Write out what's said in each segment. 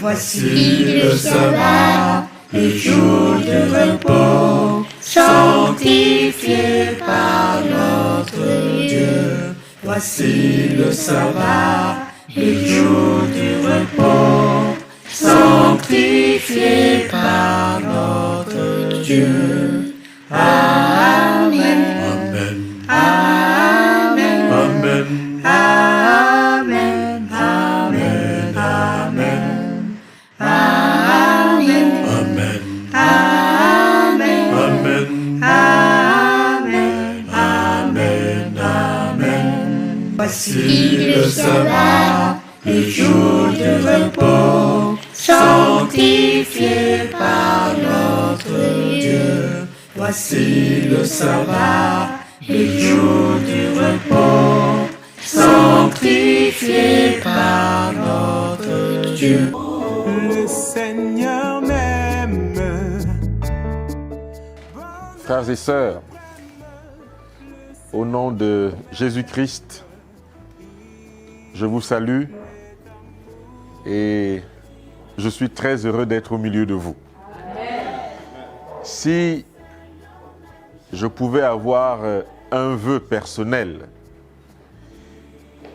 Voici le sabbat, le jour de repos, sanctifié par notre Dieu. Voici le sabbat, le jour du repos, sanctifié par notre Dieu. Amen. Amen. Amen. Amen. Amen. Amen. Amen. Amen. Amen. Amen. Amen. Amen. Amen. Voici le sabbat, le jour de repos, sanctifié par notre Dieu. Voici le sabbat, le jour du repos, sanctifié par notre Dieu. Le Seigneur m'aime. Frères et sœurs, au nom de Jésus-Christ, je vous salue et je suis très heureux d'être au milieu de vous. Si je pouvais avoir un vœu personnel,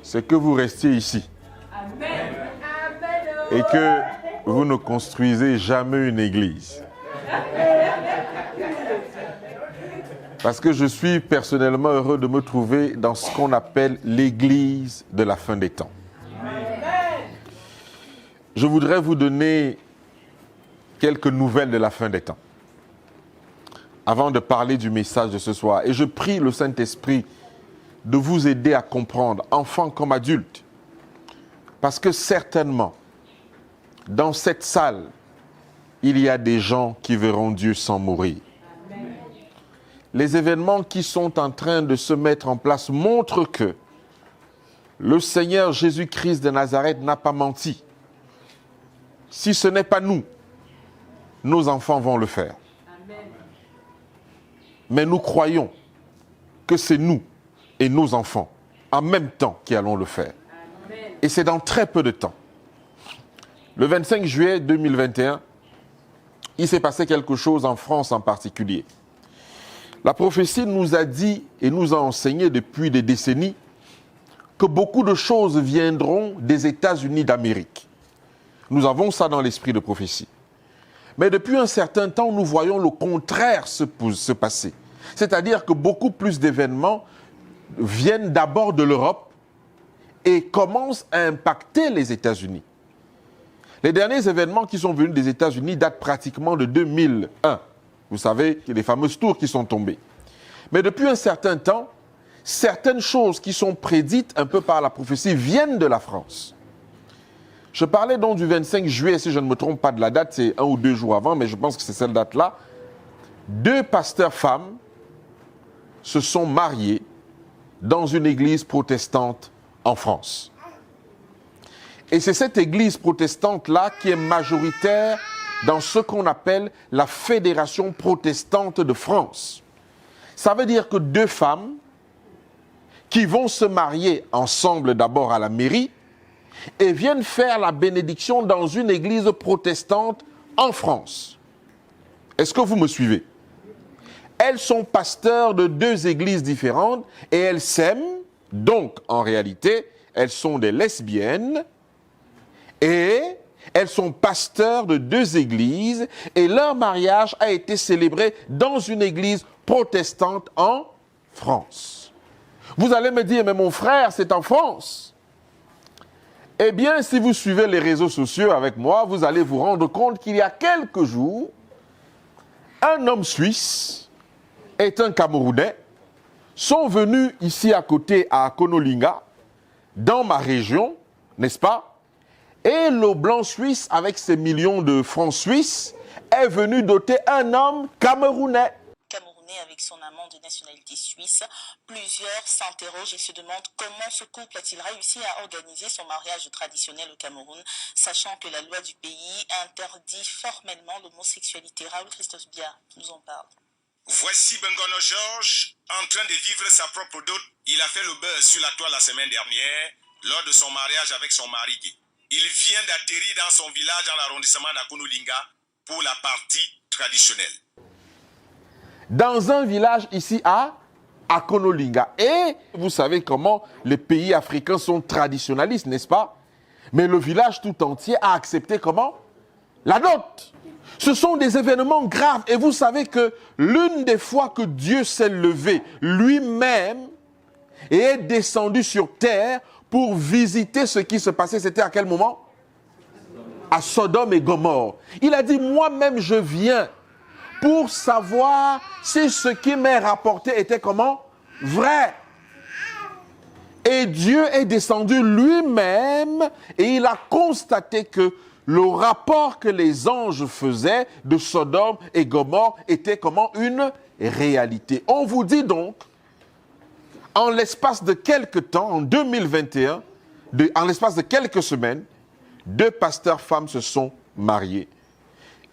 c'est que vous restiez ici. Et que vous ne construisez jamais une église. Parce que je suis personnellement heureux de me trouver dans ce qu'on appelle l'église de la fin des temps. Je voudrais vous donner quelques nouvelles de la fin des temps, avant de parler du message de ce soir. Et je prie le Saint-Esprit de vous aider à comprendre, enfants comme adultes, parce que certainement, dans cette salle, il y a des gens qui verront Dieu sans mourir. Amen. Les événements qui sont en train de se mettre en place montrent que le Seigneur Jésus-Christ de Nazareth n'a pas menti. Si ce n'est pas nous, nos enfants vont le faire. Amen. Mais nous croyons que c'est nous et nos enfants, en même temps, qui allons le faire. Amen. Et c'est dans très peu de temps. Le 25 juillet 2021, il s'est passé quelque chose en France en particulier. La prophétie nous a dit et nous a enseigné depuis des décennies que beaucoup de choses viendront des États-Unis d'Amérique. Nous avons ça dans l'esprit de prophétie. Mais depuis un certain temps, nous voyons le contraire se passer. C'est-à-dire que beaucoup plus d'événements viennent d'abord de l'Europe et commencent à impacter les États-Unis. Les derniers événements qui sont venus des États-Unis datent pratiquement de 2001. Vous savez, les fameuses tours qui sont tombées. Mais depuis un certain temps, certaines choses qui sont prédites un peu par la prophétie viennent de la France. Je parlais donc du 25 juillet, si je ne me trompe pas de la date, c'est 1 ou 2 jours avant, mais je pense que c'est cette date-là. 2 pasteurs femmes se sont mariés dans une église protestante en France. Et c'est cette église protestante-là qui est majoritaire dans ce qu'on appelle la Fédération protestante de France. Ça veut dire que 2 femmes qui vont se marier ensemble d'abord à la mairie et viennent faire la bénédiction dans une église protestante en France. Est-ce que vous me suivez? Elles sont pasteurs de 2 églises différentes et elles s'aiment, donc en réalité, elles sont des lesbiennes. Et elles sont pasteurs de 2 églises et leur mariage a été célébré dans une église protestante en France. Vous allez me dire, mais mon frère, c'est en France. Eh bien, si vous suivez les réseaux sociaux avec moi, vous allez vous rendre compte qu'il y a quelques jours, un homme suisse et un Camerounais sont venus ici à côté à Konolinga, dans ma région, n'est-ce pas? Et le blanc suisse, avec ses millions de francs suisses, est venu doter un homme camerounais. Camerounais avec son amant de nationalité suisse, plusieurs s'interrogent et se demandent comment ce couple a-t-il réussi à organiser son mariage traditionnel au Cameroun, sachant que la loi du pays interdit formellement l'homosexualité. Raoul Christophe Biard nous en parle. Voici Bengono Georges en train de vivre sa propre dot. Il a fait le buzz sur la toile la semaine dernière lors de son mariage avec son mari. il vient d'atterrir dans son village dans l'arrondissement d'Akonolinga pour la partie traditionnelle. Dans un village ici à Akonolinga. Et vous savez comment les pays africains sont traditionnalistes, n'est-ce pas? Mais le village tout entier a accepté comment? La dot. Ce sont des événements graves. Et vous savez que l'une des fois que Dieu s'est levé lui-même et est descendu sur terre pour visiter ce qui se passait, c'était à quel moment? À Sodome et Gomorrhe. Il a dit, moi-même je viens pour savoir si ce qui m'est rapporté était comment? Vrai. Et Dieu est descendu lui-même et il a constaté que le rapport que les anges faisaient de Sodome et Gomorrhe était comment? Une réalité. On vous dit donc, en l'espace de quelques temps, en 2021, en l'espace de quelques semaines, 2 pasteurs femmes se sont mariés.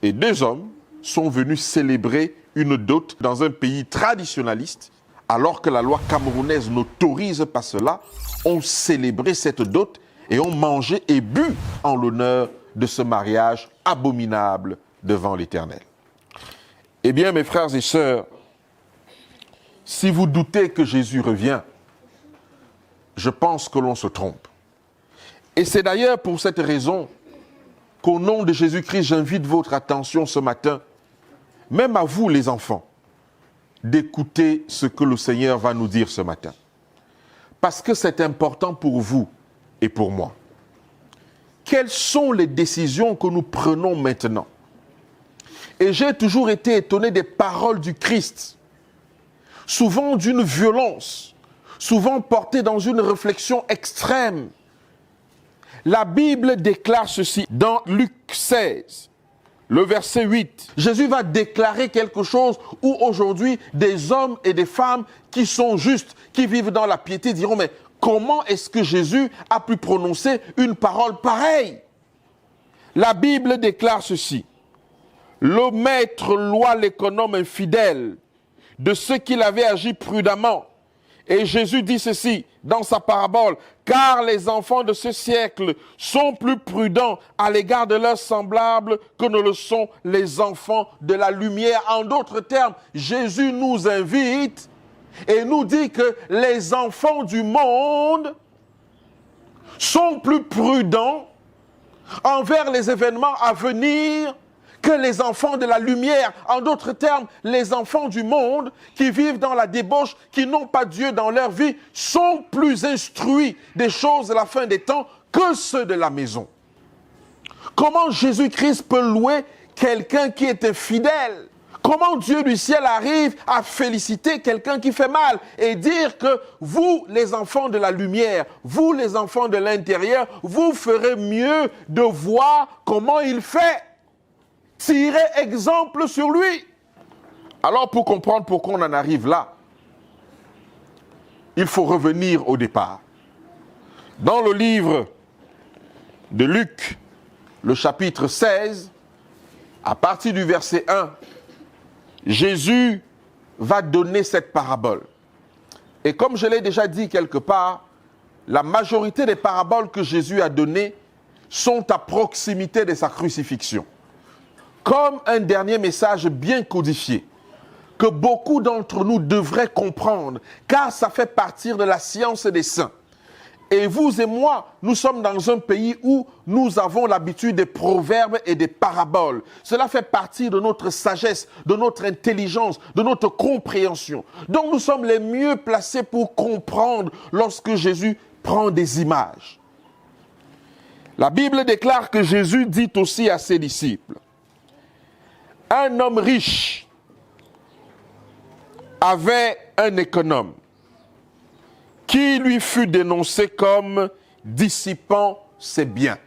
Et 2 hommes sont venus célébrer une dot dans un pays traditionnaliste, alors que la loi camerounaise n'autorise pas cela, ont célébré cette dot et ont mangé et bu en l'honneur de ce mariage abominable devant l'Éternel. Eh bien, mes frères et sœurs, si vous doutez que Jésus revient, je pense que l'on se trompe. Et c'est d'ailleurs pour cette raison qu'au nom de Jésus-Christ, j'invite votre attention ce matin, même à vous les enfants, d'écouter ce que le Seigneur va nous dire ce matin. Parce que c'est important pour vous et pour moi. Quelles sont les décisions que nous prenons maintenant? Et j'ai toujours été étonné des paroles du Christ, souvent d'une violence, souvent portées dans une réflexion extrême. La Bible déclare ceci dans Luc 16, le verset 8. Jésus va déclarer quelque chose où aujourd'hui des hommes et des femmes qui sont justes, qui vivent dans la piété diront, mais comment est-ce que Jésus a pu prononcer une parole pareille? La Bible déclare ceci. Le maître loua l'économe infidèle de ce qu'il avait agi prudemment. Et Jésus dit ceci dans sa parabole, car les enfants de ce siècle sont plus prudents à l'égard de leurs semblables que ne le sont les enfants de la lumière. En d'autres termes, Jésus nous invite et nous dit que les enfants du monde sont plus prudents envers les événements à venir que les enfants de la lumière. En d'autres termes, les enfants du monde qui vivent dans la débauche, qui n'ont pas Dieu dans leur vie, sont plus instruits des choses de la fin des temps que ceux de la maison. Comment Jésus-Christ peut louer quelqu'un qui est infidèle? Comment Dieu du ciel arrive à féliciter quelqu'un qui fait mal et dire que vous, les enfants de la lumière, vous, les enfants de l'intérieur, vous ferez mieux de voir comment il fait? Tirez exemple sur lui. Alors, pour comprendre pourquoi on en arrive là, il faut revenir au départ. Dans le livre de Luc, le chapitre 16, à partir du verset 1, Jésus va donner cette parabole. Et comme je l'ai déjà dit quelque part, la majorité des paraboles que Jésus a données sont à proximité de sa crucifixion. Comme un dernier message bien codifié, que beaucoup d'entre nous devraient comprendre, car ça fait partie de la science des saints. Et vous et moi, nous sommes dans un pays où nous avons l'habitude des proverbes et des paraboles. Cela fait partie de notre sagesse, de notre intelligence, de notre compréhension. Donc nous sommes les mieux placés pour comprendre lorsque Jésus prend des images. La Bible déclare que Jésus dit aussi à ses disciples, un homme riche avait un économe qui lui fut dénoncé comme dissipant ses biens.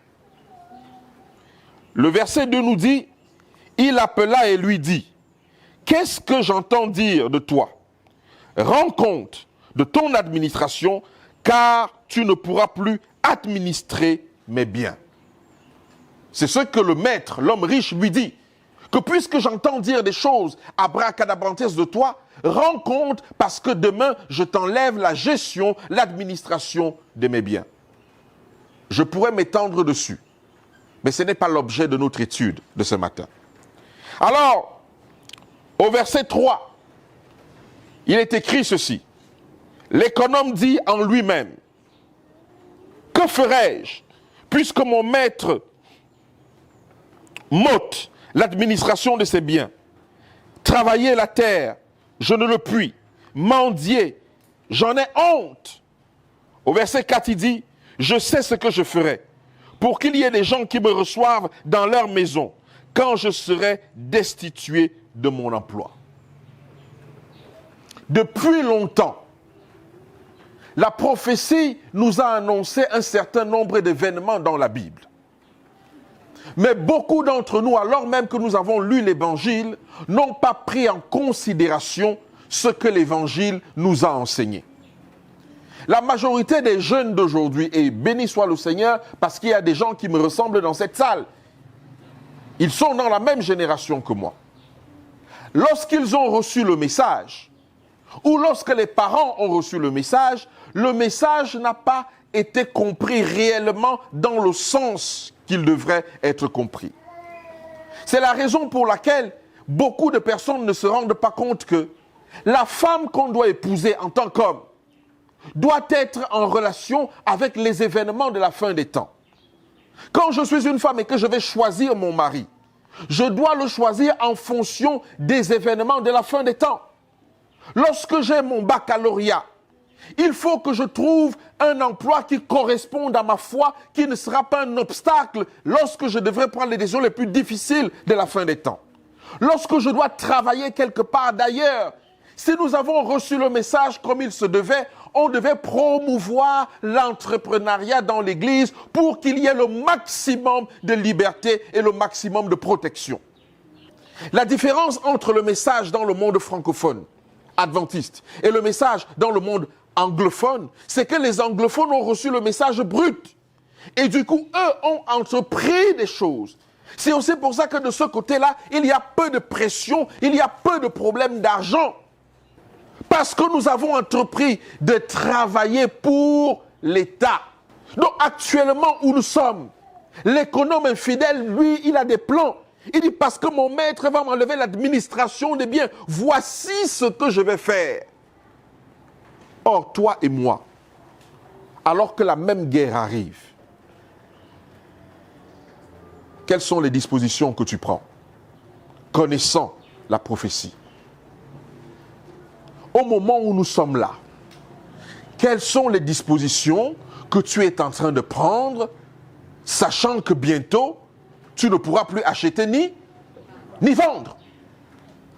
Le verset 2 nous dit, il appela et lui dit, qu'est-ce que j'entends dire de toi? Rends compte de ton administration, car tu ne pourras plus administrer mes biens. C'est ce que le maître, l'homme riche, lui dit. Que puisque j'entends dire des choses abracadabrantesques de toi, rends compte parce que demain, je t'enlève la gestion, l'administration de mes biens. Je pourrais m'étendre dessus, mais ce n'est pas l'objet de notre étude de ce matin. Alors, au verset 3, il est écrit ceci. L'économe dit en lui-même, « Que ferai-je, puisque mon maître m'ôte l'administration de ses biens? Travailler la terre, je ne le puis. Mendier, j'en ai honte. » Au verset 4, il dit, « Je sais ce que je ferai, pour qu'il y ait des gens qui me reçoivent dans leur maison, quand je serai destitué de mon emploi. » Depuis longtemps, la prophétie nous a annoncé un certain nombre d'événements dans la Bible. Mais beaucoup d'entre nous, alors même que nous avons lu l'Évangile, n'ont pas pris en considération ce que l'Évangile nous a enseigné. La majorité des jeunes d'aujourd'hui, et béni soit le Seigneur, parce qu'il y a des gens qui me ressemblent dans cette salle, ils sont dans la même génération que moi. Lorsqu'ils ont reçu le message, ou lorsque les parents ont reçu le message n'a pas été compris réellement dans le sens qu'il devrait être compris. C'est la raison pour laquelle beaucoup de personnes ne se rendent pas compte que la femme qu'on doit épouser en tant qu'homme doit être en relation avec les événements de la fin des temps. Quand je suis une femme et que je vais choisir mon mari, je dois le choisir en fonction des événements de la fin des temps. Lorsque j'ai mon baccalauréat, il faut que je trouve un emploi qui corresponde à ma foi, qui ne sera pas un obstacle lorsque je devrais prendre les décisions les plus difficiles de la fin des temps. Lorsque je dois travailler quelque part d'ailleurs, si nous avons reçu le message comme il se devait, on devait promouvoir l'entrepreneuriat dans l'Église pour qu'il y ait le maximum de liberté et le maximum de protection. La différence entre le message dans le monde francophone, adventiste, et le message dans le monde anglophone, c'est que les anglophones ont reçu le message brut. Et du coup, eux ont entrepris des choses. C'est aussi pour ça que de ce côté-là, il y a peu de pression, il y a peu de problèmes d'argent. Parce que nous avons entrepris de travailler pour l'État. Donc actuellement où nous sommes, l'économe infidèle, lui, il a des plans. Il dit, parce que mon maître va m'enlever l'administration des biens, voici ce que je vais faire. Or, toi et moi, alors que la même guerre arrive, quelles sont les dispositions que tu prends, connaissant la prophétie? Au moment où nous sommes là, quelles sont les dispositions que tu es en train de prendre, sachant que bientôt, tu ne pourras plus acheter ni vendre?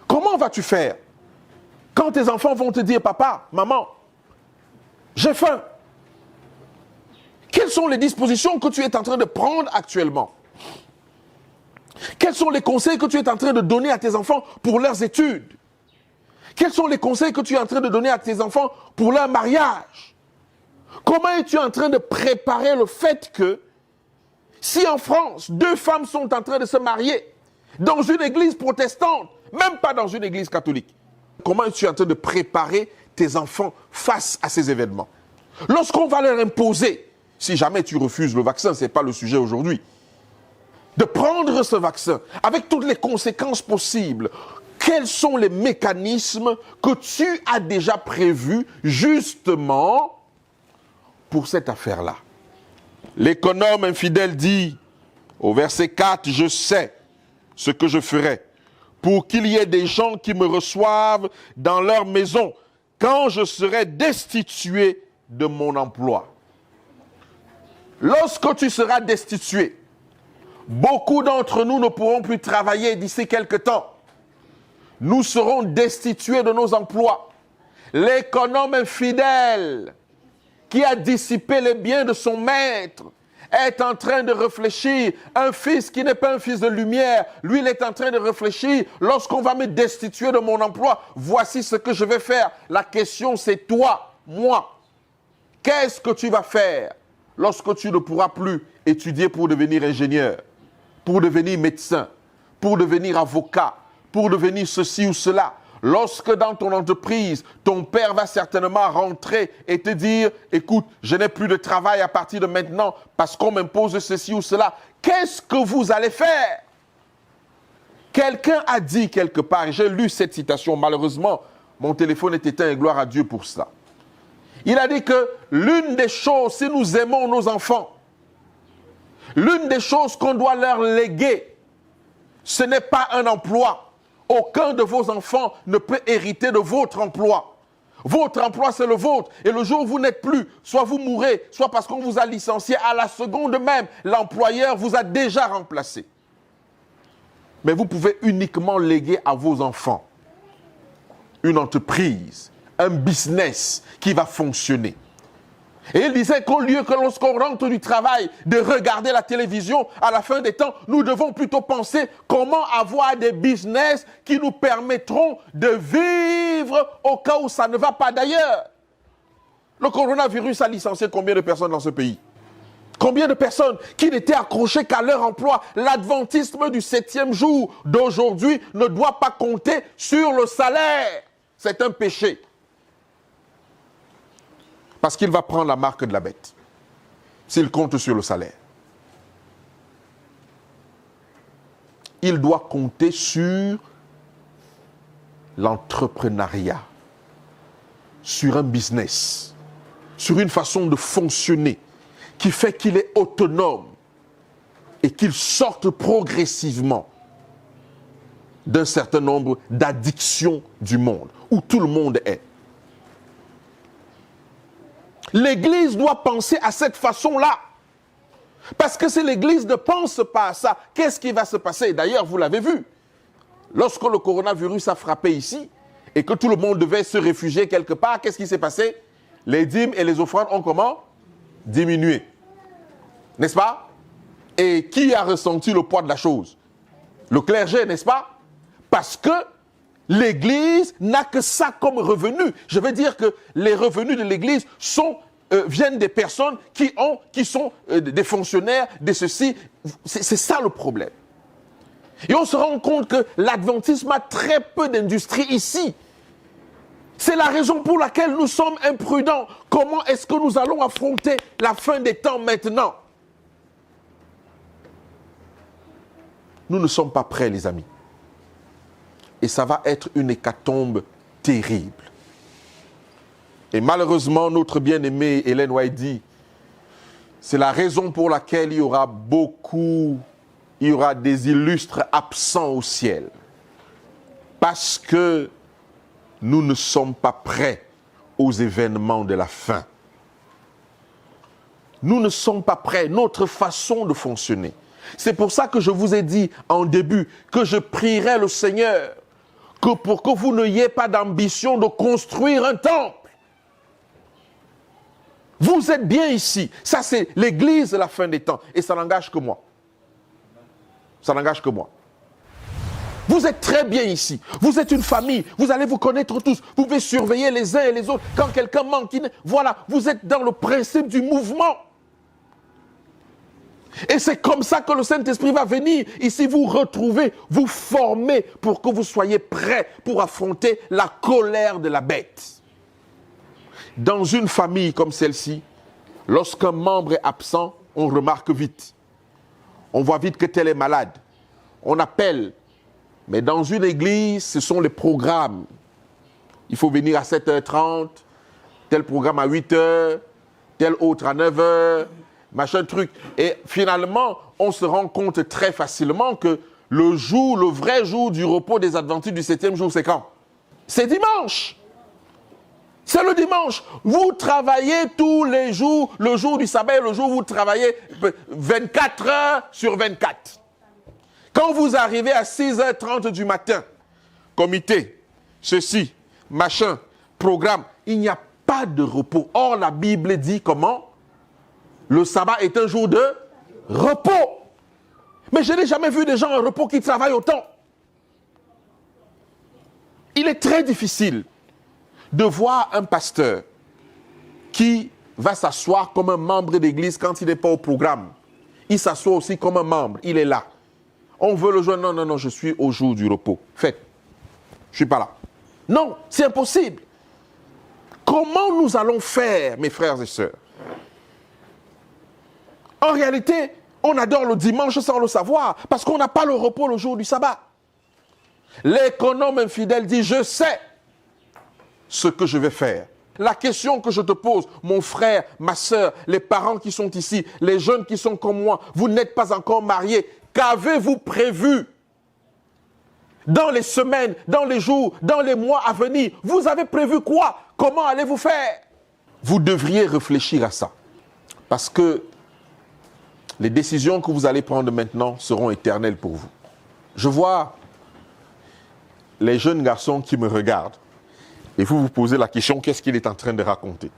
Comment vas-tu faire quand tes enfants vont te dire, papa, maman, j'ai faim? Quelles sont les dispositions que tu es en train de prendre actuellement? Quels sont les conseils que tu es en train de donner à tes enfants pour leurs études? Quels sont les conseils que tu es en train de donner à tes enfants pour leur mariage? Comment es-tu en train de préparer le fait que si en France, 2 femmes sont en train de se marier dans une église protestante, même pas dans une église catholique, comment es-tu en train de préparer tes enfants face à ces événements? Lorsqu'on va leur imposer, si jamais tu refuses le vaccin, ce n'est pas le sujet aujourd'hui, de prendre ce vaccin avec toutes les conséquences possibles, quels sont les mécanismes que tu as déjà prévus justement pour cette affaire-là? L'économe infidèle dit, au verset 4, « Je sais ce que je ferai pour qu'il y ait des gens qui me reçoivent dans leur maison quand je serai destitué de mon emploi. » Lorsque tu seras destitué, beaucoup d'entre nous ne pourront plus travailler d'ici quelque temps. Nous serons destitués de nos emplois. L'économe infidèle qui a dissipé les biens de son maître est en train de réfléchir. Un fils qui n'est pas un fils de lumière, lui, il est en train de réfléchir. Lorsqu'on va me destituer de mon emploi, voici ce que je vais faire. La question, c'est toi, moi. Qu'est-ce que tu vas faire lorsque tu ne pourras plus étudier pour devenir ingénieur, pour devenir médecin, pour devenir avocat, pour devenir ceci ou cela? Lorsque dans ton entreprise, ton père va certainement rentrer et te dire, écoute, je n'ai plus de travail à partir de maintenant parce qu'on m'impose ceci ou cela, qu'est-ce que vous allez faire? Quelqu'un a dit quelque part, j'ai lu cette citation, malheureusement, mon téléphone est éteint et gloire à Dieu pour cela. Il a dit que l'une des choses, si nous aimons nos enfants, l'une des choses qu'on doit leur léguer, ce n'est pas un emploi. Aucun de vos enfants ne peut hériter de votre emploi. Votre emploi, c'est le vôtre. Et le jour où vous n'êtes plus, soit vous mourrez, soit parce qu'on vous a licencié à la seconde même, l'employeur vous a déjà remplacé. Mais vous pouvez uniquement léguer à vos enfants une entreprise, un business qui va fonctionner. Et il disait qu'au lieu que lorsqu'on rentre du travail, de regarder la télévision, à la fin des temps, nous devons plutôt penser comment avoir des business qui nous permettront de vivre au cas où ça ne va pas d'ailleurs. Le coronavirus a licencié combien de personnes dans ce pays? Combien de personnes qui n'étaient accrochées qu'à leur emploi? L'adventisme du 7e jour d'aujourd'hui ne doit pas compter sur le salaire. C'est un péché. Parce qu'il va prendre la marque de la bête, s'il compte sur le salaire. Il doit compter sur l'entrepreneuriat, sur un business, sur une façon de fonctionner qui fait qu'il est autonome et qu'il sorte progressivement d'un certain nombre d'addictions du monde, où tout le monde est. L'Église doit penser à cette façon-là. Parce que si l'Église ne pense pas à ça, qu'est-ce qui va se passer? D'ailleurs, vous l'avez vu. Lorsque le coronavirus a frappé ici et que tout le monde devait se réfugier quelque part, qu'est-ce qui s'est passé? Les dîmes et les offrandes ont comment? Diminué. N'est-ce pas? Et qui a ressenti le poids de la chose? Le clergé, n'est-ce pas? Parce que l'Église n'a que ça comme revenu. Je veux dire que les revenus de l'Église viennent des personnes qui sont des fonctionnaires, de ceci. C'est ça le problème. Et on se rend compte que l'adventisme a très peu d'industrie ici. C'est la raison pour laquelle nous sommes imprudents. Comment est-ce que nous allons affronter la fin des temps maintenant? Nous ne sommes pas prêts, les amis. Et ça va être une hécatombe terrible. Et malheureusement, notre bien-aimée Ellen White dit, c'est la raison pour laquelle il y aura des illustres absents au ciel. Parce que nous ne sommes pas prêts aux événements de la fin. Nous ne sommes pas prêts, notre façon de fonctionner. C'est pour ça que je vous ai dit en début que je prierai le Seigneur que pour que vous n'ayez pas d'ambition de construire un temple. Vous êtes bien ici. Ça, c'est l'Église de la fin des temps. Et ça n'engage que moi. Ça n'engage que moi. Vous êtes très bien ici. Vous êtes une famille. Vous allez vous connaître tous. Vous pouvez surveiller les uns et les autres. Quand quelqu'un manque, voilà, vous êtes dans le principe du mouvement. Et c'est comme ça que le Saint-Esprit va venir ici vous retrouver, vous former pour que vous soyez prêts pour affronter la colère de la bête. Dans une famille comme celle-ci, lorsqu'un membre est absent, on remarque vite. On voit vite que tel est malade. On appelle. Mais dans une église, ce sont les programmes. Il faut venir à 7h30, tel programme à 8h, tel autre à 9h. Machin truc. Et finalement, on se rend compte très facilement que le vrai jour du repos des Adventistes du 7e jour, c'est quand? C'est dimanche. C'est le dimanche. Vous travaillez tous les jours, le jour du sabbat et le jour où vous travaillez 24 heures sur 24. Quand vous arrivez à 6h30 du matin, comité, ceci, machin, programme, il n'y a pas de repos. Or, la Bible dit comment? Le sabbat est un jour de repos. Mais je n'ai jamais vu des gens en repos qui travaillent autant. Il est très difficile de voir un pasteur qui va s'asseoir comme un membre d'église quand il n'est pas au programme. Il s'assoit aussi comme un membre, il est là. On veut le joindre, non, je suis au jour du repos. Faites, je ne suis pas là. Non, c'est impossible. Comment nous allons faire, mes frères et sœurs? En réalité, on adore le dimanche sans le savoir, parce qu'on n'a pas le repos le jour du sabbat. L'économe infidèle dit, je sais ce que je vais faire. La question que je te pose, mon frère, ma sœur, les parents qui sont ici, les jeunes qui sont comme moi, vous n'êtes pas encore mariés, qu'avez-vous prévu dans les semaines, dans les jours, dans les mois à venir? Vous avez prévu quoi? Comment allez-vous faire? Vous devriez réfléchir à ça. Parce que les décisions que vous allez prendre maintenant seront éternelles pour vous. Je vois les jeunes garçons qui me regardent. Et vous vous posez la question, qu'est-ce qu'il est en train de raconter?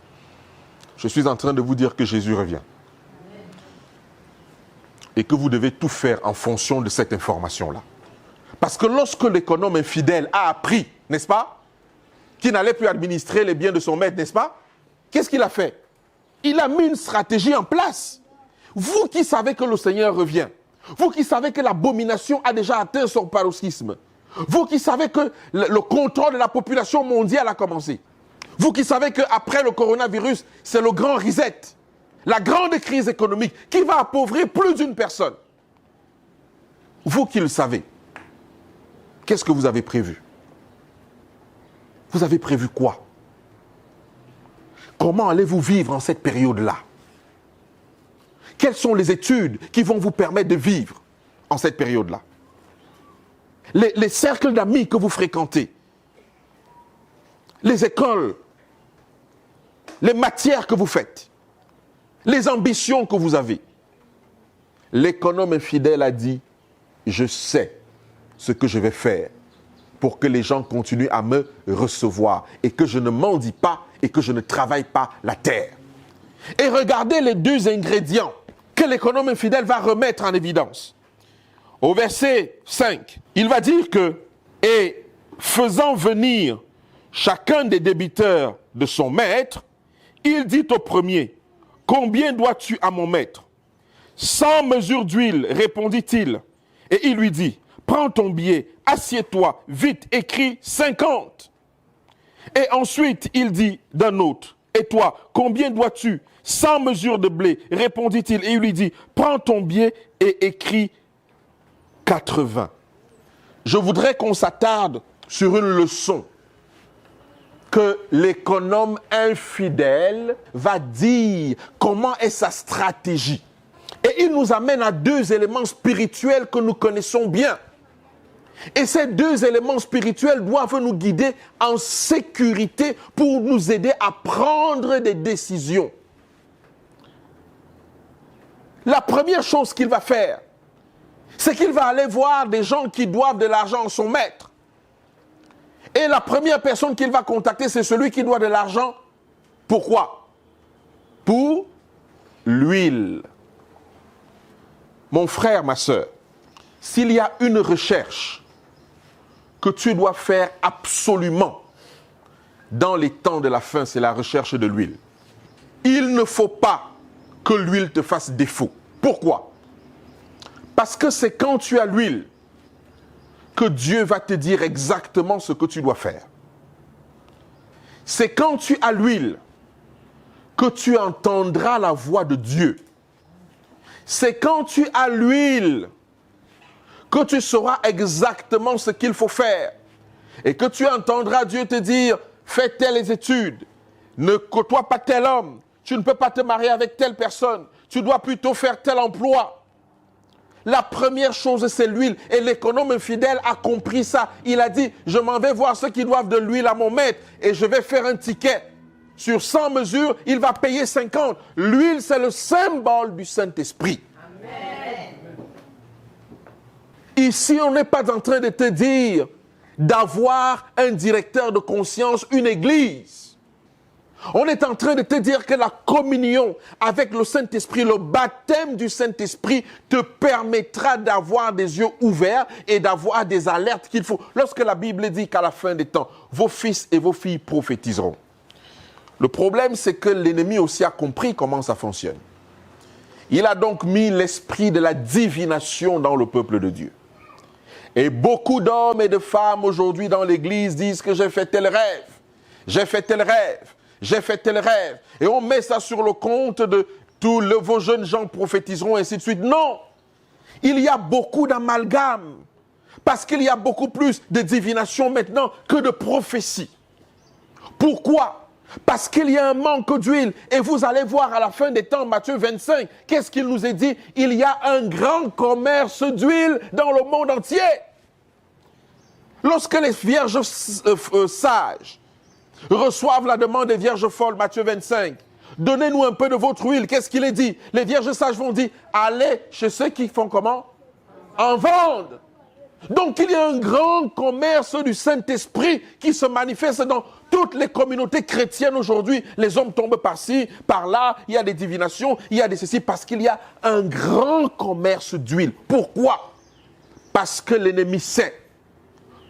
Je suis en train de vous dire que Jésus revient. Et que vous devez tout faire en fonction de cette information-là. Parce que lorsque l'économe infidèle a appris, n'est-ce pas, qu'il n'allait plus administrer les biens de son maître, n'est-ce pas, qu'est-ce qu'il a fait? Il a mis une stratégie en place. Vous qui savez que le Seigneur revient, vous qui savez que l'abomination a déjà atteint son paroxysme, vous qui savez que le contrôle de la population mondiale a commencé, vous qui savez qu'après le coronavirus, c'est le grand reset, la grande crise économique qui va appauvrir plus d'une personne. Vous qui le savez, qu'est-ce que vous avez prévu? Vous avez prévu quoi? Comment allez-vous vivre en cette période-là? Quelles sont les études qui vont vous permettre de vivre en cette période-là? Les cercles d'amis que vous fréquentez, les écoles, les matières que vous faites, les ambitions que vous avez. L'économe infidèle a dit, je sais ce que je vais faire pour que les gens continuent à me recevoir et que je ne mendie pas et que je ne travaille pas la terre. Et regardez les deux ingrédients que l'économe infidèle va remettre en évidence. Au verset 5, il va dire que « Et faisant venir chacun des débiteurs de son maître, il dit au premier, « Combien dois-tu à mon maître ?» 100 mesures d'huile, répondit-il. Et il lui dit, « Prends ton billet, assieds-toi, vite, écris 50. » Et ensuite, il dit d'un autre, « Et toi, combien dois-tu? 100 mesures de blé, répondit-il. Et il lui dit, « Prends ton billet et écris 80. » Je voudrais qu'on s'attarde sur une leçon que l'économe infidèle va dire comment est sa stratégie. Et il nous amène à deux éléments spirituels que nous connaissons bien. Et ces deux éléments spirituels doivent nous guider en sécurité pour nous aider à prendre des décisions. La première chose qu'il va faire, c'est qu'il va aller voir des gens qui doivent de l'argent à son maître. Et la première personne qu'il va contacter, c'est celui qui doit de l'argent. Pourquoi? Pour l'huile. Mon frère, ma sœur, s'il y a une recherche que tu dois faire absolument dans les temps de la fin, c'est la recherche de l'huile. Il ne faut pas que l'huile te fasse défaut. Pourquoi? Parce que c'est quand tu as l'huile que Dieu va te dire exactement ce que tu dois faire. C'est quand tu as l'huile que tu entendras la voix de Dieu. C'est quand tu as l'huile que tu sauras exactement ce qu'il faut faire. Et que tu entendras Dieu te dire, fais telles études, ne côtoie pas tel homme, tu ne peux pas te marier avec telle personne, tu dois plutôt faire tel emploi. La première chose, c'est l'huile. Et l'économe infidèle a compris ça. Il a dit, je m'en vais voir ceux qui doivent de l'huile à mon maître et je vais faire un ticket. Sur 100 mesures, il va payer 50. L'huile, c'est le symbole du Saint-Esprit. Amen. Ici, on n'est pas en train de te dire d'avoir un directeur de conscience, une église. On est en train de te dire que la communion avec le Saint-Esprit, le baptême du Saint-Esprit te permettra d'avoir des yeux ouverts et d'avoir des alertes qu'il faut. Lorsque la Bible dit qu'à la fin des temps, vos fils et vos filles prophétiseront. Le problème, c'est que l'ennemi aussi a compris comment ça fonctionne. Il a donc mis l'esprit de la divination dans le peuple de Dieu. Et beaucoup d'hommes et de femmes aujourd'hui dans l'église disent que j'ai fait tel rêve, j'ai fait tel rêve, j'ai fait tel rêve. Et on met ça sur le compte de tous vos jeunes gens prophétiseront, ainsi de suite. Non! Il y a beaucoup d'amalgames. Parce qu'il y a beaucoup plus de divination maintenant que de prophétie. Pourquoi? Parce qu'il y a un manque d'huile. Et vous allez voir à la fin des temps, Matthieu 25, qu'est-ce qu'il nous est dit? Il y a un grand commerce d'huile dans le monde entier. Lorsque les vierges sages reçoivent la demande des vierges folles, Matthieu 25, donnez-nous un peu de votre huile. Qu'est-ce qu'il est dit? Les vierges sages vont dire, allez chez ceux qui font comment? En vendent. Donc il y a un grand commerce du Saint-Esprit qui se manifeste dans toutes les communautés chrétiennes aujourd'hui. Les hommes tombent par-ci, par-là, il y a des divinations, il y a des ceci, parce qu'il y a un grand commerce d'huile. Pourquoi? Parce que l'ennemi sait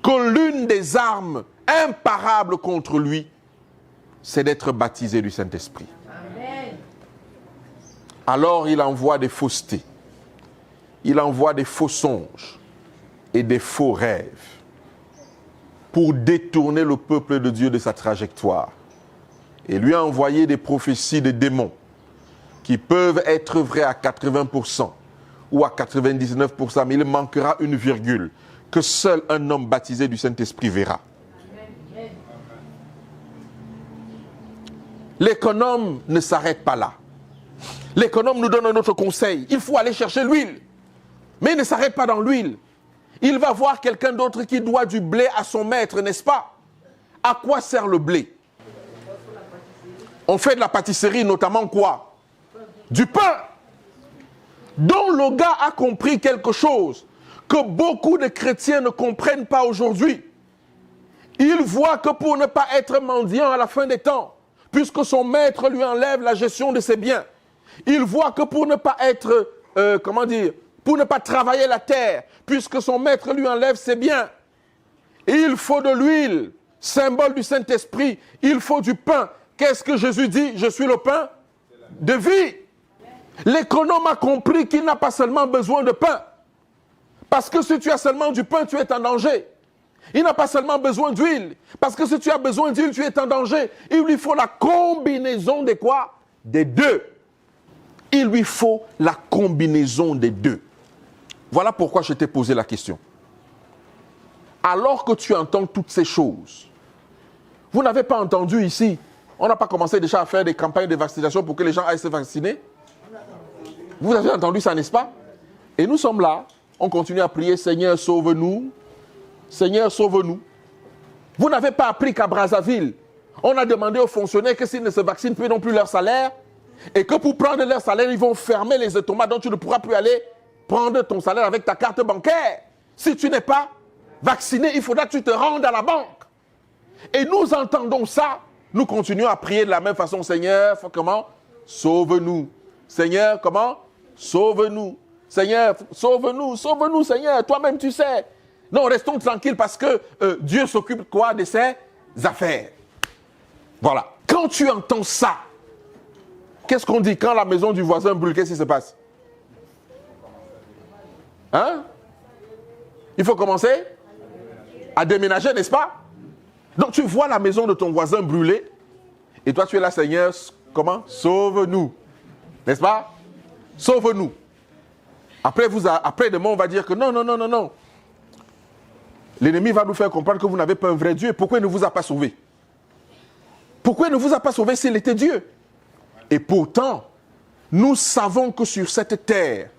que l'une des armes imparables contre lui, c'est d'être baptisé du Saint-Esprit. Alors il envoie des faussetés, il envoie des faux songes et des faux rêves pour détourner le peuple de Dieu de sa trajectoire. Et lui a envoyé des prophéties de démons qui peuvent être vraies à 80% ou à 99%, mais il manquera une virgule que seul un homme baptisé du Saint-Esprit verra. L'économe ne s'arrête pas là. L'économe nous donne un autre conseil. Il faut aller chercher l'huile. Mais il ne s'arrête pas dans l'huile. Il va voir quelqu'un d'autre qui doit du blé à son maître, n'est-ce pas? À quoi sert le blé? On fait de la pâtisserie, notamment quoi? Du pain. Donc le gars a compris quelque chose que beaucoup de chrétiens ne comprennent pas aujourd'hui. Il voit que pour ne pas être mendiant à la fin des temps, puisque son maître lui enlève la gestion de ses biens, il voit que pour ne pas être, pour ne pas travailler la terre, puisque son maître lui enlève ses biens, il faut de l'huile, symbole du Saint-Esprit, il faut du pain. Qu'est-ce que Jésus dit? Je suis le pain de vie. L'économe a compris qu'il n'a pas seulement besoin de pain, parce que si tu as seulement du pain, tu es en danger. Il n'a pas seulement besoin d'huile, parce que si tu as besoin d'huile, tu es en danger. Il lui faut la combinaison des quoi? Des deux. Il lui faut la combinaison des deux. Voilà pourquoi je t'ai posé la question. Alors que tu entends toutes ces choses, vous n'avez pas entendu ici, on n'a pas commencé déjà à faire des campagnes de vaccination pour que les gens aillent se vacciner? Vous avez entendu ça, n'est-ce pas? Et nous sommes là, on continue à prier, Seigneur, sauve-nous. Seigneur, sauve-nous. Vous n'avez pas appris qu'à Brazzaville, on a demandé aux fonctionnaires que s'ils ne se vaccinent plus, non plus leur salaire, et que pour prendre leur salaire, ils vont fermer les automates, donc tu ne pourras plus aller prendre ton salaire avec ta carte bancaire. Si tu n'es pas vacciné, il faudra que tu te rendes à la banque. Et nous entendons ça, nous continuons à prier de la même façon. Seigneur, comment? Sauve-nous. Seigneur, comment? Sauve-nous. Seigneur, sauve-nous, sauve-nous, Seigneur. Toi-même, tu sais. Non, restons tranquilles parce que Dieu s'occupe quoi de ses affaires. Voilà. Quand tu entends ça, qu'est-ce qu'on dit? Quand la maison du voisin brûle, qu'est-ce qui se passe? Hein? Il faut commencer à déménager, n'est-ce pas? Donc tu vois la maison de ton voisin brûler et toi tu es là, Seigneur, comment? Sauve-nous. N'est-ce pas? Sauve-nous. Après demain, on va dire que non, non, non, non, non. L'ennemi va nous faire comprendre que vous n'avez pas un vrai Dieu. Pourquoi il ne vous a pas sauvé? Pourquoi il ne vous a pas sauvé s'il était Dieu? Et pourtant, nous savons que sur cette terre,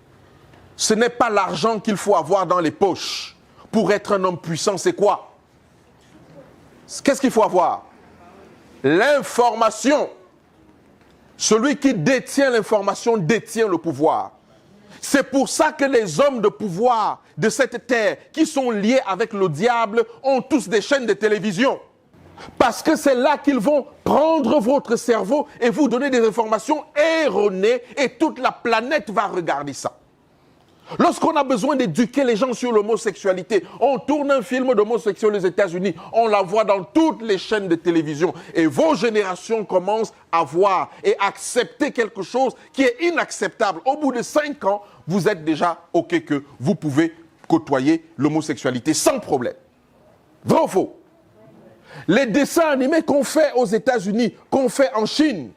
ce n'est pas l'argent qu'il faut avoir dans les poches pour être un homme puissant. C'est quoi? Qu'est-ce qu'il faut avoir? L'information. Celui qui détient l'information détient le pouvoir. C'est pour ça que les hommes de pouvoir de cette terre qui sont liés avec le diable ont tous des chaînes de télévision. Parce que c'est là qu'ils vont prendre votre cerveau et vous donner des informations erronées et toute la planète va regarder ça. Lorsqu'on a besoin d'éduquer les gens sur l'homosexualité, on tourne un film d'homosexuel aux États-Unis, on la voit dans toutes les chaînes de télévision et vos générations commencent à voir et accepter quelque chose qui est inacceptable. Au bout de 5 ans, vous êtes déjà OK que vous pouvez côtoyer l'homosexualité sans problème. Vrai ou faux? Les dessins animés qu'on fait aux États-Unis, qu'on fait en Chine,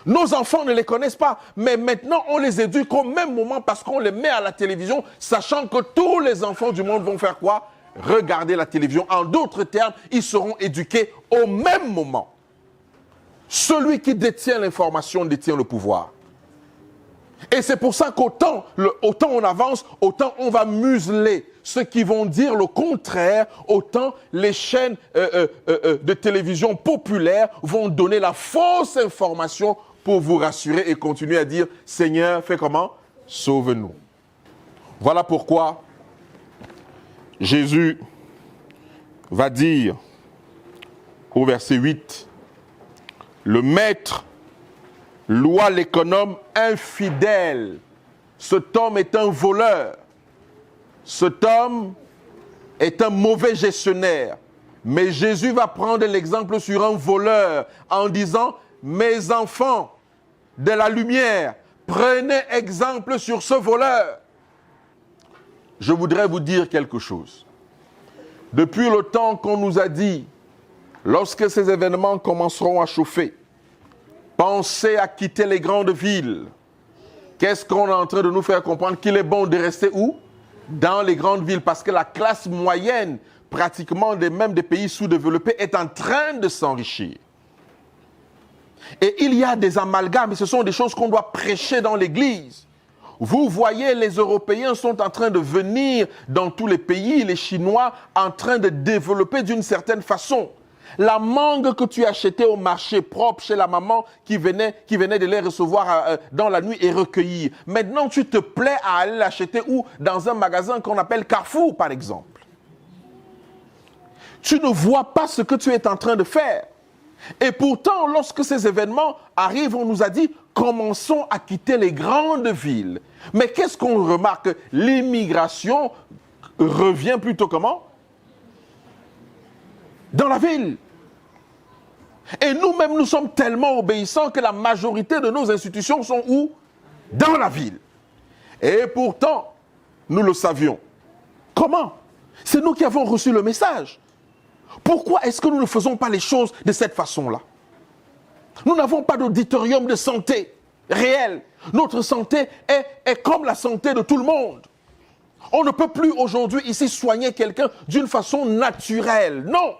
nos enfants ne les connaissent pas, mais maintenant on les éduque au même moment parce qu'on les met à la télévision, sachant que tous les enfants du monde vont faire quoi? Regarder la télévision. En d'autres termes, ils seront éduqués au même moment. Celui qui détient l'information détient le pouvoir. Et c'est pour ça qu'autant on avance, autant on va museler ceux qui vont dire le contraire, autant les chaînes de télévision populaires vont donner la fausse information pour vous rassurer et continuer à dire « Seigneur, fais comment? Sauve-nous ». Voilà pourquoi Jésus va dire au verset 8, « Le maître loua l'économe infidèle. Cet homme est un voleur. Cet homme est un mauvais gestionnaire. » Mais Jésus va prendre l'exemple sur un voleur en disant « Mes enfants de la lumière, prenez exemple sur ce voleur. » Je voudrais vous dire quelque chose. Depuis le temps qu'on nous a dit, lorsque ces événements commenceront à chauffer, pensez à quitter les grandes villes. Qu'est-ce qu'on est en train de nous faire comprendre? Qu'il est bon de rester où? Dans les grandes villes, parce que la classe moyenne, pratiquement même des pays sous-développés, est en train de s'enrichir. Et il y a des amalgames, et ce sont des choses qu'on doit prêcher dans l'Église. Vous voyez, les Européens sont en train de venir dans tous les pays, les Chinois en train de développer d'une certaine façon. La mangue que tu achetais au marché propre chez la maman qui venait de les recevoir dans la nuit et recueillir. Maintenant, tu te plais à aller l'acheter où? Dans un magasin qu'on appelle Carrefour, par exemple. Tu ne vois pas ce que tu es en train de faire. Et pourtant, lorsque ces événements arrivent, on nous a dit, commençons à quitter les grandes villes. Mais qu'est-ce qu'on remarque? L'immigration revient plutôt comment? Dans la ville. Et nous-mêmes, nous sommes tellement obéissants que la majorité de nos institutions sont où? Dans la ville. Et pourtant, nous le savions. Comment? C'est nous qui avons reçu le message. Pourquoi est-ce que nous ne faisons pas les choses de cette façon-là? Nous n'avons pas d'auditorium de santé réel. Notre santé est comme la santé de tout le monde. On ne peut plus aujourd'hui ici soigner quelqu'un d'une façon naturelle. Non.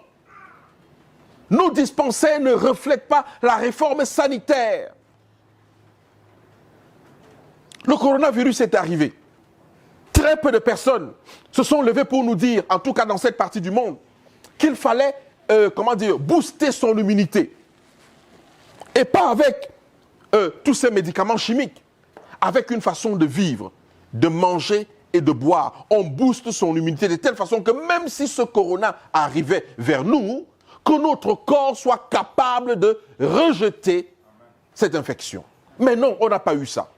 Nos dispensaires ne reflètent pas la réforme sanitaire. Le coronavirus est arrivé. Très peu de personnes se sont levées pour nous dire, en tout cas dans cette partie du monde, qu'il fallait, booster son immunité. Et pas avec tous ces médicaments chimiques, avec une façon de vivre, de manger et de boire. On booste son immunité de telle façon que même si ce corona arrivait vers nous, que notre corps soit capable de rejeter cette infection. Mais non, on n'a pas eu ça.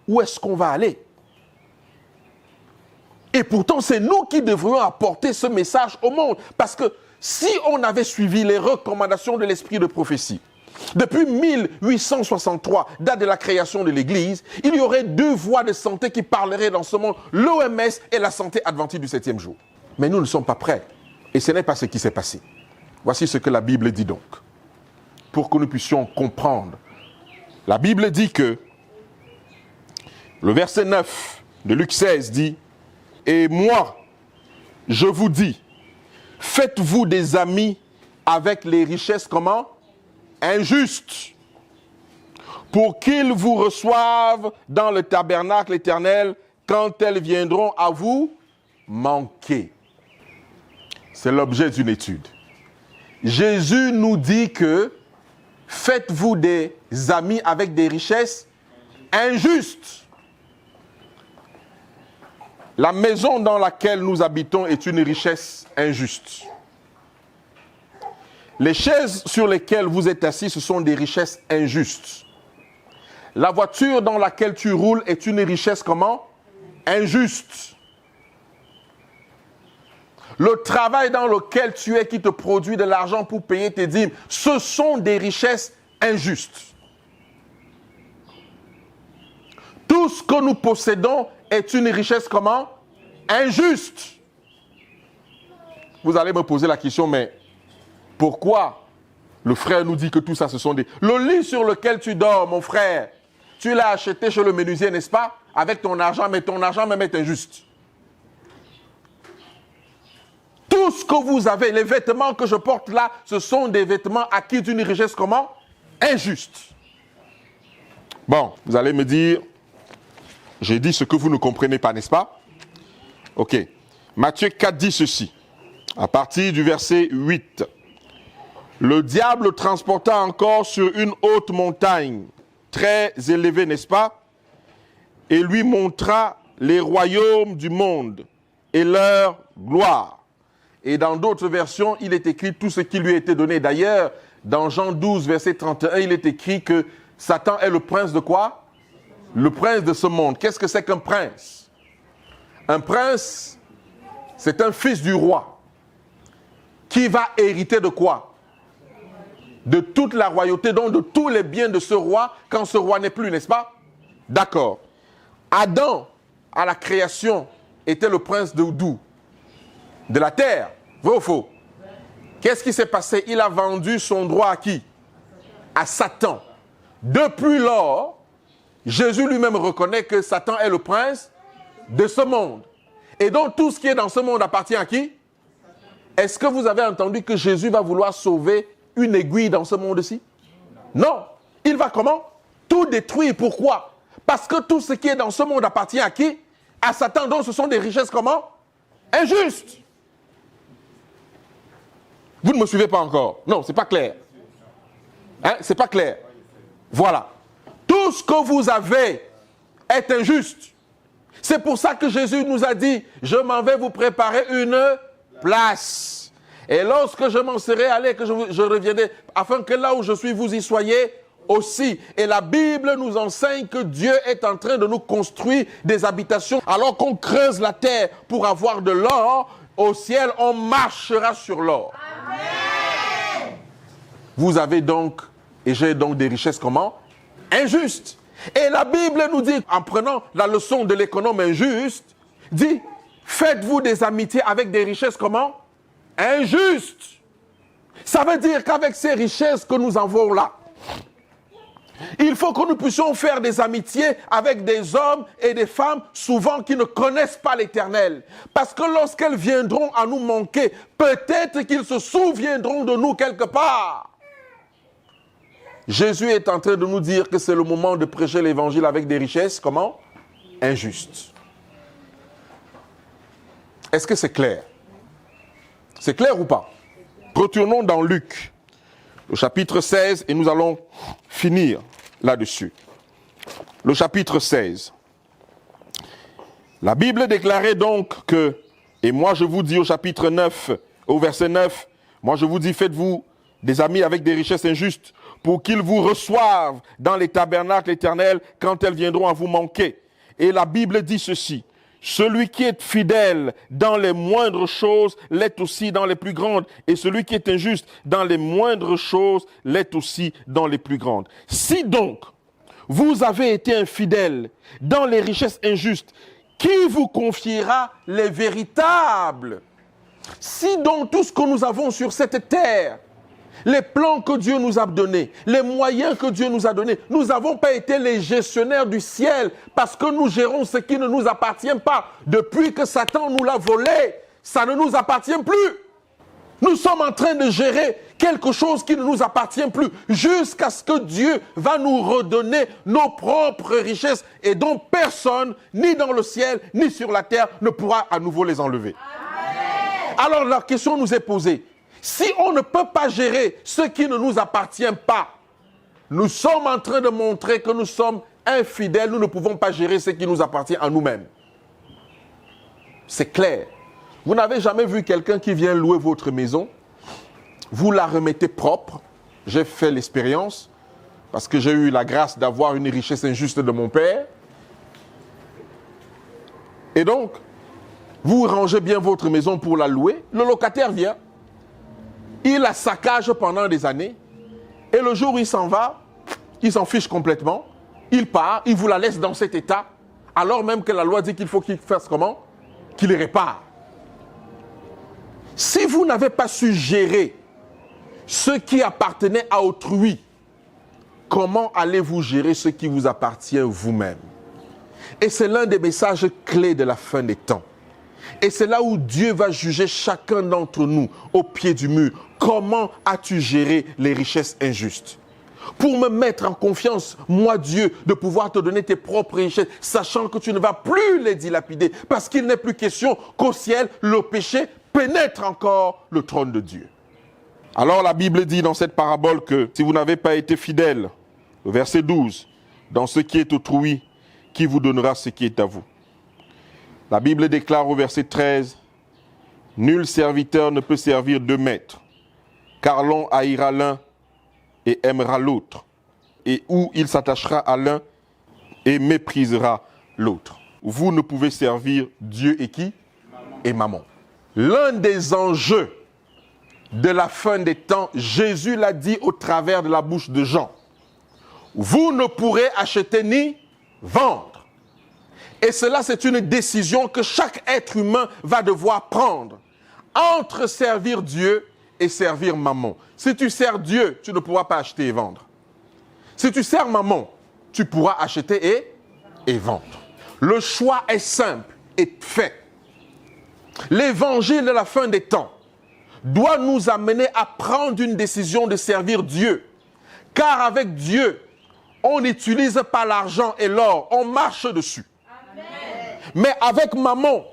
Où est-ce qu'on va aller? Et pourtant, c'est nous qui devrions apporter ce message au monde. Parce que si on avait suivi les recommandations de l'esprit de prophétie, depuis 1863, date de la création de l'Église, il y aurait deux voies de santé qui parleraient dans ce monde, l'OMS et la santé adventiste du 7e jour. Mais nous ne sommes pas prêts. Et ce n'est pas ce qui s'est passé. Voici ce que la Bible dit donc, pour que nous puissions comprendre. La Bible dit que, le verset 9 de Luc 16 dit, « Et moi, je vous dis, faites-vous des amis avec les richesses comment? Injustes, pour qu'ils vous reçoivent dans le tabernacle éternel quand elles viendront à vous manquer. » C'est l'objet d'une étude. Jésus nous dit que faites-vous des amis avec des richesses injustes. La maison dans laquelle nous habitons est une richesse injuste. Les chaises sur lesquelles vous êtes assis, ce sont des richesses injustes. La voiture dans laquelle tu roules est une richesse comment? Injuste. Le travail dans lequel tu es qui te produit de l'argent pour payer tes dîmes, ce sont des richesses injustes. Tout ce que nous possédons est une richesse comment? injuste. Vous allez me poser la question, mais pourquoi le frère nous dit que tout ça, ce sont des... Le lit sur lequel tu dors, mon frère, tu l'as acheté chez le menuisier, n'est-ce pas? Avec ton argent, mais ton argent même est injuste. Tout ce que vous avez, les vêtements que je porte là, ce sont des vêtements acquis d'une richesse comment? Injuste. Bon, vous allez me dire, j'ai dit ce que vous ne comprenez pas, n'est-ce pas? Ok. Matthieu 4 dit ceci, à partir du verset 8. Le diable le transporta encore sur une haute montagne, très élevée, n'est-ce pas? Et lui montra les royaumes du monde et leur gloire. Et dans d'autres versions, il est écrit tout ce qui lui a été donné. D'ailleurs, dans Jean 12, verset 31, il est écrit que Satan est le prince de quoi? Le prince de ce monde. Qu'est-ce que c'est qu'un prince? Un prince, c'est un fils du roi qui va hériter de quoi? De toute la royauté, donc de tous les biens de ce roi, quand ce roi n'est plus, n'est-ce pas? D'accord. Adam, à la création, était le prince d'où? De la terre. Vrai ou faux? Qu'est-ce qui s'est passé? Il a vendu son droit à qui? À Satan. Depuis lors, Jésus lui-même reconnaît que Satan est le prince de ce monde. Et donc tout ce qui est dans ce monde appartient à qui? Est-ce que vous avez entendu que Jésus va vouloir sauver une aiguille dans ce monde-ci? Non. Il va comment? Tout détruire. Pourquoi? Parce que tout ce qui est dans ce monde appartient à qui? À Satan. Donc ce sont des richesses comment? Injustes. Vous ne me suivez pas encore? Non, c'est pas clair. Hein? C'est pas clair. Voilà. Tout ce que vous avez est injuste. C'est pour ça que Jésus nous a dit, je m'en vais vous préparer une place. Et lorsque je m'en serai allé, que je reviendrai, afin que là où je suis, vous y soyez aussi. Et la Bible nous enseigne que Dieu est en train de nous construire des habitations. Alors qu'on creuse la terre pour avoir de l'or, au ciel, on marchera sur l'or. Vous avez donc, et j'ai donc des richesses comment? Injustes. Et la Bible nous dit, en prenant la leçon de l'économe injuste, dit, faites-vous des amitiés avec des richesses comment? Injustes. Ça veut dire qu'avec ces richesses que nous avons là, il faut que nous puissions faire des amitiés avec des hommes et des femmes souvent qui ne connaissent pas l'Éternel. Parce que lorsqu'elles viendront à nous manquer, peut-être qu'ils se souviendront de nous quelque part. Jésus est en train de nous dire que c'est le moment de prêcher l'évangile avec des richesses, comment? Injustes. Est-ce que c'est clair? C'est clair ou pas? Retournons dans Luc, au chapitre 16, et nous allons finir là-dessus. Le chapitre 16. La Bible déclarait donc que, et moi je vous dis au chapitre 9, au verset 9, moi je vous dis, faites-vous des amis avec des richesses injustes, pour qu'ils vous reçoivent dans les tabernacles éternels quand elles viendront à vous manquer. Et la Bible dit ceci, celui qui est fidèle dans les moindres choses l'est aussi dans les plus grandes, et celui qui est injuste dans les moindres choses l'est aussi dans les plus grandes. Si donc vous avez été infidèle dans les richesses injustes, qui vous confiera les véritables? Si donc tout ce que nous avons sur cette terre, les plans que Dieu nous a donnés, les moyens que Dieu nous a donnés, nous n'avons pas été les gestionnaires du ciel parce que nous gérons ce qui ne nous appartient pas. Depuis que Satan nous l'a volé, ça ne nous appartient plus. Nous sommes en train de gérer quelque chose qui ne nous appartient plus jusqu'à ce que Dieu va nous redonner nos propres richesses et dont personne, ni dans le ciel, ni sur la terre, ne pourra à nouveau les enlever. Amen. Alors la question nous est posée. Si on ne peut pas gérer ce qui ne nous appartient pas, nous sommes en train de montrer que nous sommes infidèles, nous ne pouvons pas gérer ce qui nous appartient à nous-mêmes. C'est clair. Vous n'avez jamais vu quelqu'un qui vient louer votre maison, vous la remettez propre. J'ai fait l'expérience, parce que j'ai eu la grâce d'avoir une richesse injuste de mon père. Et donc, vous rangez bien votre maison pour la louer, le locataire vient, il la saccage pendant des années, et le jour où il s'en va, il s'en fiche complètement, il part, il vous la laisse dans cet état, alors même que la loi dit qu'il faut qu'il fasse comment? qui les répare. Si vous n'avez pas su gérer ce qui appartenait à autrui, comment allez-vous gérer ce qui vous appartient vous-même? Et c'est l'un des messages clés de la fin des temps. Et c'est là où Dieu va juger chacun d'entre nous au pied du mur. Comment as-tu géré les richesses injustes? Pour me mettre en confiance, moi Dieu, de pouvoir te donner tes propres richesses, sachant que tu ne vas plus les dilapider, parce qu'il n'est plus question qu'au ciel, le péché pénètre encore le trône de Dieu. Alors la Bible dit dans cette parabole que si vous n'avez pas été fidèle, au verset 12, dans ce qui est autrui, qui vous donnera ce qui est à vous? La Bible déclare au verset 13, « Nul serviteur ne peut servir deux maîtres, car l'un haïra l'un et aimera l'autre, et ou il s'attachera à l'un et méprisera l'autre. » Vous ne pouvez servir Dieu et qui? Et Mammon. L'un des enjeux de la fin des temps, Jésus l'a dit au travers de la bouche de Jean. Vous ne pourrez acheter ni vendre. Et cela, c'est une décision que chaque être humain va devoir prendre entre servir Dieu et servir Mammon. Si tu sers Dieu, tu ne pourras pas acheter et vendre. Si tu sers Mammon, tu pourras acheter et vendre. Le choix est simple et fait. L'évangile de la fin des temps doit nous amener à prendre une décision de servir Dieu. Car avec Dieu, on n'utilise pas l'argent et l'or, on marche dessus. Amen. Mais avec Mammon,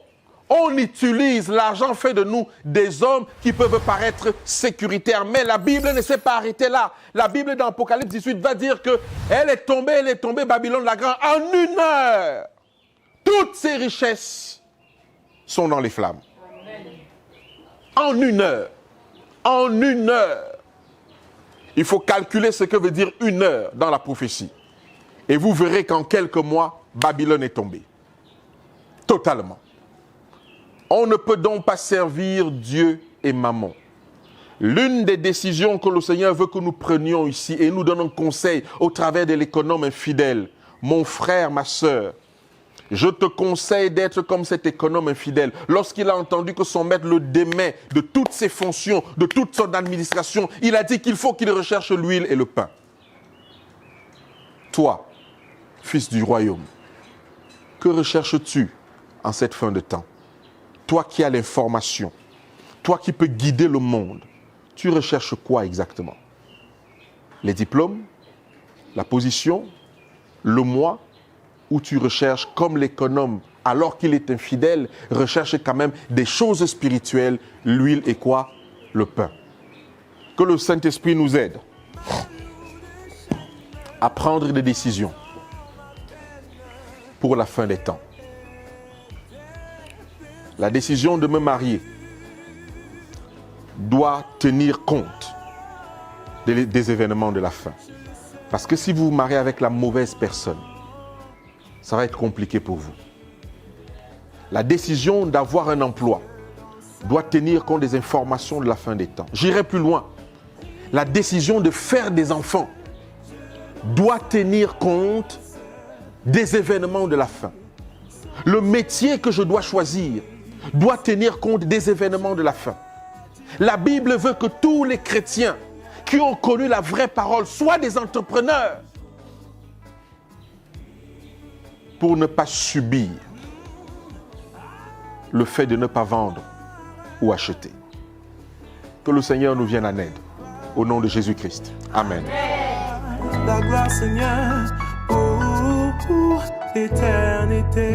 on utilise l'argent fait de nous des hommes qui peuvent paraître sécuritaires. Mais la Bible ne s'est pas arrêtée là. La Bible dans Apocalypse 18 va dire que elle est tombée, Babylone la grande, en une heure. Toutes ses richesses sont dans les flammes. Amen. En une heure. En une heure. Il faut calculer ce que veut dire une heure dans la prophétie. Et vous verrez qu'en quelques mois, Babylone est tombée. Totalement. On ne peut donc pas servir Dieu et Mammon. L'une des décisions que le Seigneur veut que nous prenions ici, et nous donnons conseil au travers de l'économe infidèle, mon frère, ma sœur, je te conseille d'être comme cet économe infidèle. Lorsqu'il a entendu que son maître le démet de toutes ses fonctions, de toute son administration, il a dit qu'il faut qu'il recherche l'huile et le pain. Toi, fils du royaume, que recherches-tu en cette fin de temps? Toi qui as l'information, toi qui peux guider le monde, tu recherches quoi exactement? Les diplômes, la position, le moi, ou tu recherches comme l'économe, alors qu'il est infidèle, recherche quand même des choses spirituelles, l'huile et quoi? Le pain. Que le Saint-Esprit nous aide à prendre des décisions pour la fin des temps. La décision de me marier doit tenir compte des événements de la fin. Parce que si vous vous mariez avec la mauvaise personne, ça va être compliqué pour vous. La décision d'avoir un emploi doit tenir compte des informations de la fin des temps. J'irai plus loin. La décision de faire des enfants doit tenir compte des événements de la fin. Le métier que je dois choisir doit tenir compte des événements de la fin. La Bible veut que tous les chrétiens qui ont connu la vraie parole soient des entrepreneurs pour ne pas subir le fait de ne pas vendre ou acheter. Que le Seigneur nous vienne en aide. Au nom de Jésus-Christ. Amen. La gloire, Seigneur, pour l'éternité.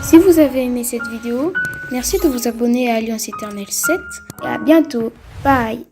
Si vous avez aimé cette vidéo, merci de vous abonner à Alliance Éternelle 7 et à bientôt. Bye.